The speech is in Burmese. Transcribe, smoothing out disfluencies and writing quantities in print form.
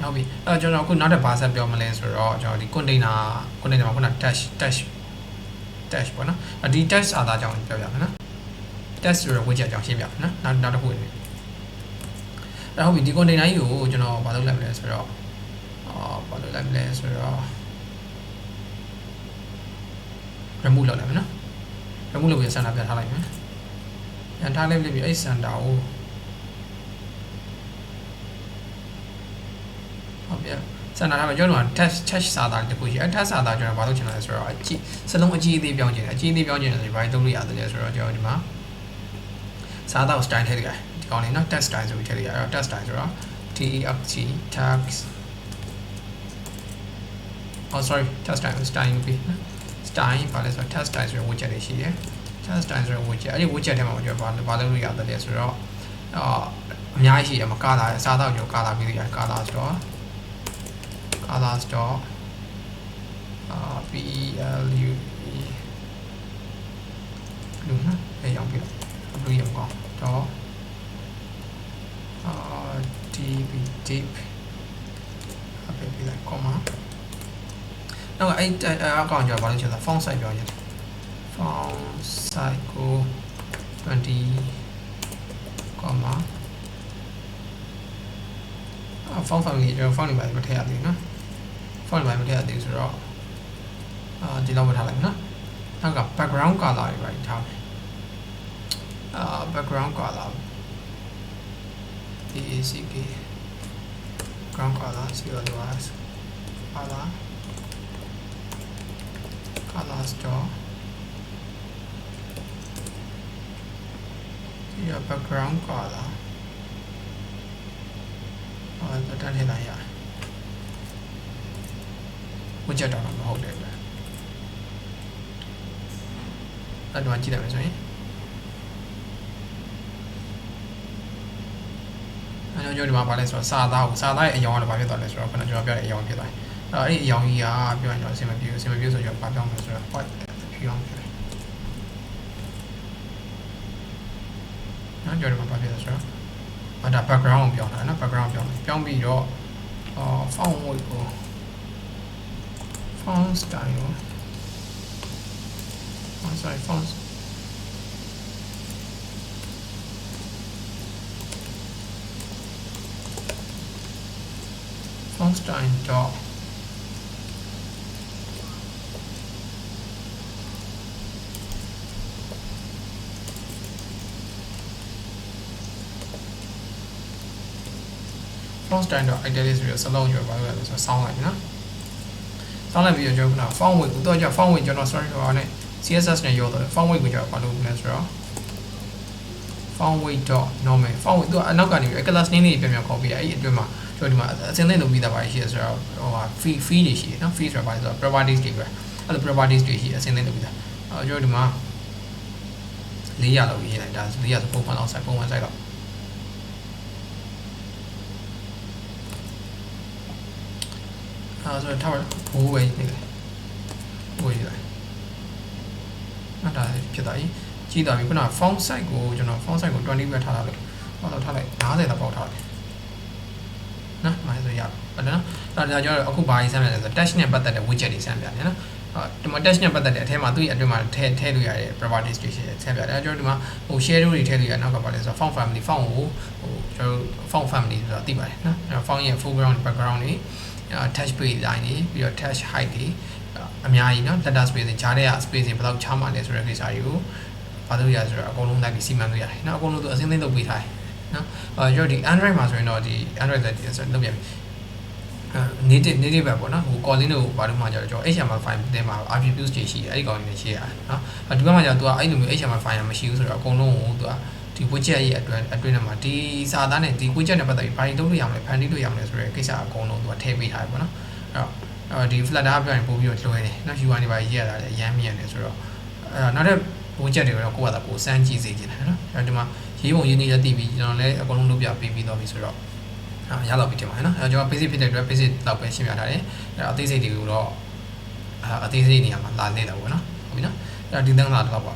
ဟုတ်ပြီကျွန်တော်အခုနောက်တစ်ဘာဆက်ပြောမလဲဆိုတော့ကျွန်တော်ဒီ container မှာခုန dash ပေါ့နော်ဒီ dash စာသားအကြောင်းပြောပြမယ်နော် dash ဆိုတော့ widget အကြောင်းရှင်းပြမယ်နော်နောက်တစ်ခုနေဟုတ်ပြီဒီ container ကြီးကိုကျွန်တော်ဘာလုပ်လိုက်မလဲဆိုတော့remove လုပ်လိုက်မယ်နော် remove လုပ်ပြီး center ပြန်ထားလိုက်မယ်ပြန်ထားလိုက်ပြီးအဲ့ center ကိုဟုတ်ပြီcenter ထားမှာကျွန်တော် touch စာသားတခုရှိအဲ့ touch စာသားကျွန်တော်ဘာလုပ်ချင်လဲဆိုတော့စလုံးအကြီးအသေးပြောင်းချင်တယ်ဆိုဘာလုပ်လို့ရတယ်လဲဆိုတော့ကျွန်တော်ဒီမှာစာသားကို style ထည့်လိုက်ဒီကောင်လေးနော် text style ဆိုပြီးထည့်လိုက်အဲ့တော့ text style ဆိုတော့ text text style ပြီနော် style ဘာလဲဆိုတော့ text style ဆိုတော့ widget တွေရှိတယ် text style ဆိုတော့ widget အဲ့ဒီ widget ထဲမှာကျွန်တော်ဘာလုပ်လို့ရတယ်လဲဆိုတော့အများကြီးရှိတယ်မကာလာစာသားကိုကျွန်တော်ကာလာပြီးရတယ်ကာလာဆိုတော့colors dot blue đúng không? Đây dòng kia blue dòng con đó deep bị lại comma nó là ấy còn giờ bảo là font size bao nhiêu font size của 20 comma font family cho font này bài theo thì nó font này bài theo thì rồi chỉ đâu mà thay lại nó gặp background color vậy thôi background color thì gì cái background color chỉ là color store thì background color tất cả thế này à widget đó nó hậu đấy là đoàn chỉ đạo rồi anh cho đi mà bảo là sa đau ấy dòng là bảo biết rồi phần nào cho biết ấy dòng biết rồi ấy dòng gì à biết anh rồi xem mà biết rồi cho bảo dòng rồi phải hiểu không nó cho đi mà bảo biết rồi ada background ပြောတာနော် background ပြောပြီးတော့font weight ကို font style font style dot font style dot ideally ဆိုတော့စလုံးကျော်ပါလို့ဆိုဆောင်းလိုက်နော်ဆောင်းလိုက်ပြီးတော့ကျွန်တော် font weight ကိုတော့ကျွန်တော် font weight ကျွန်တော် sorry ဟိုနဲ့ CSS နဲ့ရောတော့ font weight ကိုကျွန်တော်ဘာလုပ်မလဲဆိုတော့ font weight dot normal font weight သူအနောက်ကနေပြီး class name လေးပြန်ခေါ်ပြီးအဲ့ဒီအတွင်းမှာကျွန်တော်ဒီမှာအစင်းသိလုပ်ပြီးသားပါရှိရဆိုတော့ဟိုဟာ fee တွေရှိတယ်နော် fee ဆိုတာဘာလဲဆိုတော့ properties တွေပဲအဲ့လို properties တွေရှိအစင်းသိလုပ်ပြီးသားကျွန်တော်ဒီမှာ400လောက်ရေးလိုက်ဒါ400ဆိုပုံမှန်အောင် size တော့ဆိုတော့ထားပါဘိုးပဲနေတယ်ဘိုးကြီးလိုက်အဲ့ဒါဖြစ်သွားပြီကြီးသွားပြီခုန font size ကိုကျွန်တော် font size ကို20ပဲထားလာလို့ဟောတော့ထားလိုက်50လောက်ပေါက်ထားတယ်နော်မိုင်းဆိုရပါတော့နော်ဒါကျွန်တော်အခုဘာကြီးဆန်းပြလဲဆိုတော့ touch နဲ့ပတ်သက်တဲ့ widget တွေဆန်းပြတယ်နော်ဒီမှာ touch နဲ့ပတ်သက်တဲ့အထဲမှာသူ့ရဲ့အတွင်းမှာထည့်လို့ရတဲ့ properties တွေရှိတယ်ဆန်းပြတယ်ကျွန်တော်ဒီမှာဟို share တွေထည့်လို့ရနောက်ကပါလဲဆိုတော့ font family font ကိုဟိုကျွန်တော် font family ဆိုတော့သိပါတယ်နော်အဲ့တော့ font ရဲ့ foreground background တွေtouch page line တွေပြီးတော့ touch height တွေအများကြီးเนาะ letter space တွေဂျားတဲ့ space တွေဘယ်လောက်ချမှာလဲဆိုတဲ့ကိစ္စတွေကိုဘာလို့ရဆိုတော့အကုန်လုံးလိုက်ပြီးစီမံလို့ရတယ်เนาะအကုန်လုံးသူအစင်းသိမ်းလုပ်ပေးထားတယ်เนาะကျွန်တော်ဒီ Android မှာဆိုရင်တော့ဒီ Android ဆိုလုပ်ပြပြီnative ပဲပေါ့เนาะဟို calling ကိုဘာလို့မှကြတော့ကျွန်တော် HTML file ထဲမှာ attributes တွေရှိတယ်အဲ့ဒီကောင်တွေနဲ့ရှင်းရတယ်เนาะဒီဘက်မှာကျတော့ तू အဲ့လိုမျိုး HTML file မရှိဘူးဆိုတော့အကုန်လုံးကို तू ဒီ widget ရဲ့အတွင်းထဲမှာဒီစာသားနဲ့ဒီ widget နဲ့ပတ်သက်ပြီးဘာတွေလုပ်လို့ရမလဲဖန်တီးလို့ရမလဲဆိုတဲ့ကိစ္စအကုန်လုံး तू ထည့်ပေးထားတယ်ပေါ့နော်အဲ့တော့ဒီ Flutter ပြောရင်ပို့ပြီးတော့လွှဲတယ်နော် UI တွေပါရေးရတာလည်းအရမ်းမြန်တယ်ဆိုတော့နောက်တဲ့ widget တွေတော့ကိုယ့်ဘာသာကိုစမ်းကြည့်စေချင်တယ်နော်အဲ့ဒီမှာရေးပုံရေးနည်းလည်းသိပြီးကျွန်တော်လည်းအကုန်လုံးလုပ်ပြပေးပြီးတော့ပြီဆိုတော့ရတော့ပြီတင်ပါတယ်နော်အဲ့ကျွန်တော် basic ဖြစ်တဲ့အတွက် basic လောက်ပဲရှင်းပြထားတယ်အဲ့အသေးစိတ်တွေကိုတော့အသေးစိတ်နေရာမှာလာလေ့တာပေါ့နော်ဟုတ်ပြီနော်အဲ့ဒီသန်းလာတော့ပါ